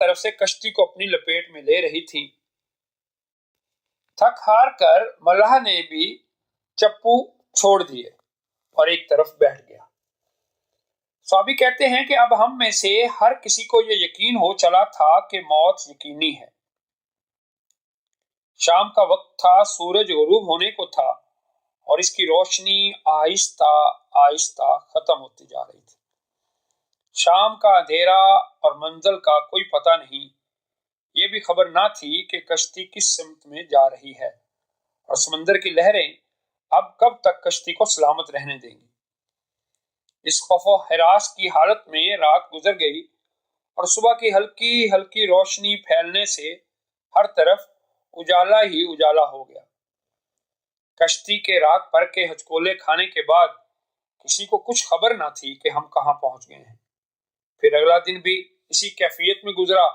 طرف سے کشتی کو اپنی لپیٹ میں لے رہی تھی۔ تھک ہار کر ملاح نے بھی چپو چھوڑ دیے اور ایک طرف بیٹھ گیا۔ صحابی کہتے ہیں کہ اب ہم میں سے ہر کسی کو یہ یقین ہو چلا تھا کہ موت یقینی ہے۔ شام کا وقت تھا، سورج غروب ہونے کو تھا اور اس کی روشنی آہستہ آہستہ ختم ہوتی جا رہی تھی۔ شام کا اندھیرا اور منزل کا کوئی پتہ نہیں، یہ بھی خبر نہ تھی کہ کشتی کس سمت میں جا رہی ہے اور سمندر کی لہریں اب کب تک کشتی کو سلامت رہنے دیں گی۔ اس خوف و ہراس کی حالت میں رات گزر گئی اور صبح کی ہلکی ہلکی روشنی پھیلنے سے ہر طرف اجالا ہی اجالا ہو گیا۔ کشتی کے رات بھر کے ہچکولے کھانے کے بعد کسی کو کچھ خبر نہ تھی کہ ہم کہاں پہنچ گئے ہیں۔ پھر اگلا دن بھی اسی کیفیت میں گزرا۔